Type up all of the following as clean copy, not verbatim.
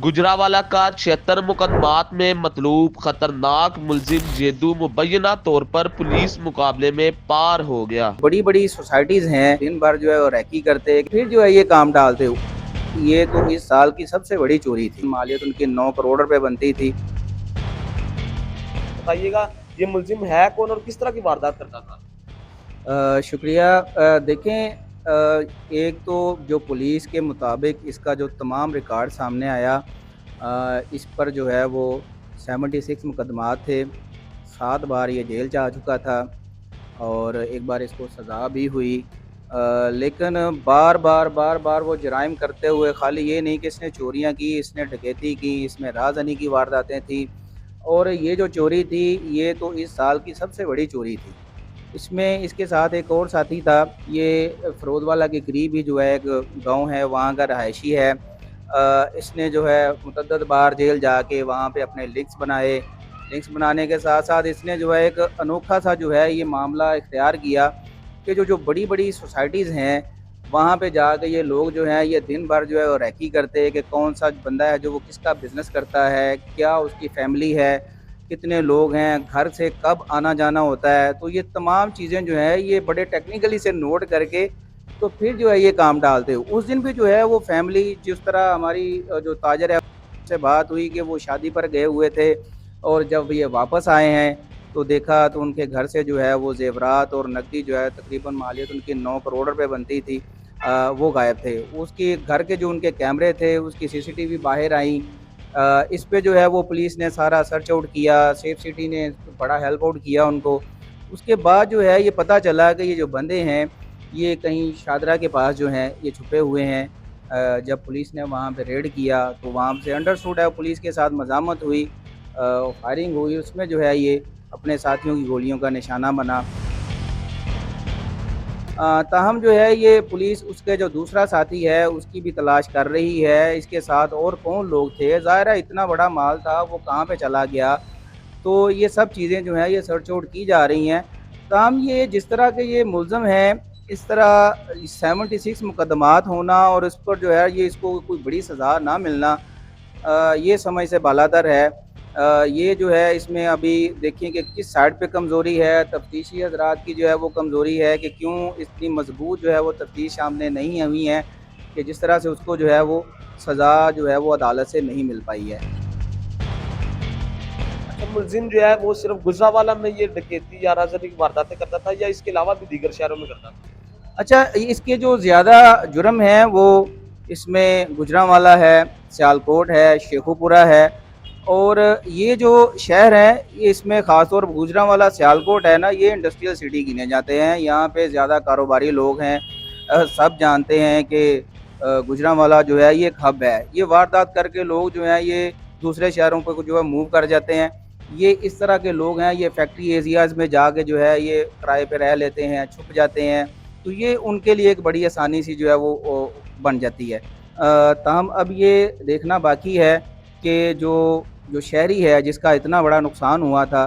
गुजरावाला का 76 मुकदमात में मतलूब खतरनाक मुलजिम जेदू मुबैना तौर पर पुलिस मुकाबले में पार हो गया। बड़ी बड़ी सोसाइटीज हैं, दिन भर जो है वो रैकी करते, फिर जो है ये काम डालते। ये तो इस साल की सबसे बड़ी चोरी थी। मालियत उनकी 9 करोड़ रुपए बनती थी। बताइएगा, ये मुलजिम है कौन और किस तरह की वारदात करता था? शुक्रिया। देखें, एक तो जो पुलिस के मुताबिक इसका जो तमाम रिकॉर्ड सामने आया, इस पर जो है वो 76 मुकदमात थे। 7 बार ये जेल जा चुका था और एक बार इसको सज़ा भी हुई। लेकिन बार बार वो जराइम करते हुए, खाली ये नहीं कि इसने चोरियां की, इसने डकैती की, इसमें राहज़नी की वारदातें थी। और ये जो चोरी थी, ये तो इस साल की सबसे बड़ी चोरी थी। इसमें इसके साथ एक और साथी था। ये फ़िरोज़वाला के करीब ही जो है एक गाँव है, वहाँ का रहायशी है। इसने जो है मुतअद्दिद बार जेल जाके वहाँ पे अपने लिंक्स बनाए। लिंक्स बनाने के साथ साथ इसने जो है एक अनोखा सा जो है ये मामला इख्तियार किया कि जो जो बड़ी बड़ी सोसाइटीज़ हैं, वहाँ पे जाके ये लोग जो हैं ये दिन भर जो है वो रैकी करते हैं कि कौन सा बंदा है जो वो किसका बिज़नेस करता है, क्या उसकी फैमिली है, कितने लोग हैं, घर से कब आना जाना होता है। तो ये तमाम चीज़ें जो हैं ये बड़े टेक्निकली से नोट करके तो फिर जो है ये काम डालते हो। उस दिन भी जो है वो फैमिली, जिस तरह हमारी जो ताजर है से बात हुई कि वो शादी पर गए हुए थे और जब ये वापस आए हैं तो देखा तो उनके घर से जो है वो ज़ेवरात और नकदी जो है तकरीबन मालियत उनकी 9 करोड़ रुपए बनती थी, वो गायब थे। उसके घर के जो उनके कैमरे थे, उसकी सीसीटीवी बाहर आई। इस पे जो है वो पुलिस ने सारा सर्च आउट किया, सेफ सिटी ने बड़ा हेल्प आउट किया उनको। उसके बाद जो है ये पता चला कि ये जो बंदे हैं, ये कहीं शादरा के पास जो हैं ये छुपे हुए हैं। जब पुलिस ने वहाँ पे रेड किया तो वहाँ से अंडरस्टूड है पुलिस के साथ मज़ामत हुई, फायरिंग हुई, उसमें जो है ये अपने साथियों की गोलियों का निशाना बना। ताहम जो है ये पुलिस उसके जो दूसरा साथी है उसकी भी तलाश कर रही है, इसके साथ और कौन लोग थे, ज़ाहिर है इतना बड़ा माल था वो कहाँ पे चला गया। तो ये सब चीज़ें जो हैं ये सर्च आउट की जा रही हैं। ताहम ये जिस तरह के ये मुलज़म हैं, इस तरह 76 मुकदमात होना और इस पर जो है ये इसको कोई बड़ी सज़ा ना मिलना, ये समझ से बालातर है। ये जो है इसमें अभी देखिए कि किस साइड पे कमज़ोरी है, तफ्तीशी हज़रात की जो है वो कमज़ोरी है कि क्यों इतनी मज़बूत जो है वो तफ्तीश सामने नहीं हुई है कि जिस तरह से उसको जो है वो सज़ा जो है वो अदालत से नहीं मिल पाई है। अच्छा, मुलजिम जो है वो सिर्फ गुजरावाला में ये डकैती या राजनीति की वारदातें करता था या इसके अलावा भी दीगर शहरों में करता था? अच्छा, इसके जो ज़्यादा जुर्म हैं वो इसमें गुजरांवाला है, सियालकोट है, शेखुपुरा है। और ये जो शहर हैं ये इसमें ख़ास तौर पर गुजरांवाला, सियालकोट है ना, ये इंडस्ट्रियल सिटी गिने जाते हैं। यहाँ पे ज़्यादा कारोबारी लोग हैं। सब जानते हैं कि गुजरांवाला जो है ये एक हब है। ये वारदात करके लोग जो हैं ये दूसरे शहरों पे जो है मूव कर जाते हैं। ये इस तरह के लोग हैं, ये फैक्ट्री एरियाज़ में जाके जो है ये किराए पे रह लेते हैं, छुप जाते हैं। तो ये उनके लिए एक बड़ी आसानी सी जो है वो बन जाती है। ताहम अब ये देखना बाकी है कि जो जो शहरी है जिसका इतना बड़ा नुकसान हुआ था,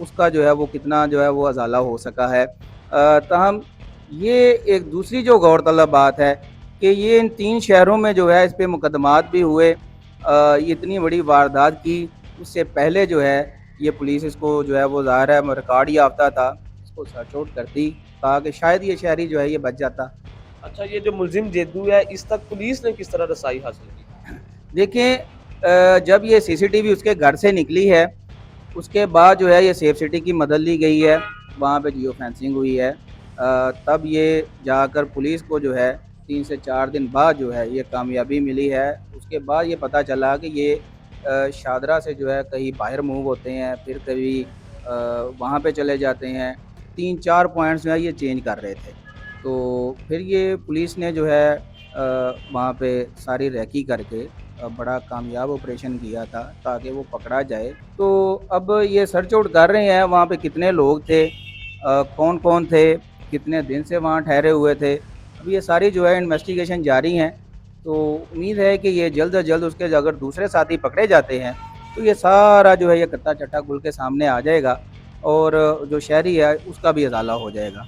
उसका जो है वो कितना जो है वो अज़ाला हो सका है। ताहम ये एक दूसरी जो गौरतलब बात है कि ये इन 3 शहरों में जो है इस पे मुकदमात भी हुए। ये इतनी बड़ी वारदात की, उससे पहले जो है ये पुलिस इसको जो है वो ज़ाहिर है रिकॉर्ड याफ़्ता था, इसको सर्च आउट करती ताकि शायद ये शहरी जो है ये बच जाता। अच्छा, ये जो मुलजिम जेदू है इस तक पुलिस ने किस तरह रसाई हासिल की? देखिए, जब ये सीसीटीवी उसके घर से निकली है, उसके बाद जो है ये सेफ सिटी की मदद ली गई है, वहाँ पे जियो फेंसिंग हुई है। तब ये जाकर पुलिस को जो है 3 से 4 दिन बाद जो है ये कामयाबी मिली है। उसके बाद ये पता चला कि ये शादरा से जो है कहीं बाहर मूव होते हैं, फिर कभी वहाँ पे चले जाते हैं। 3-4 पॉइंट्स जो है ये चेंज कर रहे थे। तो फिर ये पुलिस ने जो है वहाँ पे सारी रेकी करके बड़ा कामयाब ऑपरेशन किया था ताकि वो पकड़ा जाए। तो अब ये सर्च आउट कर रहे हैं वहाँ पे कितने लोग थे, कौन-कौन थे, कितने दिन से वहाँ ठहरे हुए थे। अब ये सारी जो है इन्वेस्टिगेशन जारी हैं। तो उम्मीद है कि ये जल्द से जल्द उसके अगर दूसरे साथी पकड़े जाते हैं तो ये सारा जो है ये कत्ता चट्टा खुल के सामने आ जाएगा और जो शहरी है उसका भी अज़ाला हो जाएगा।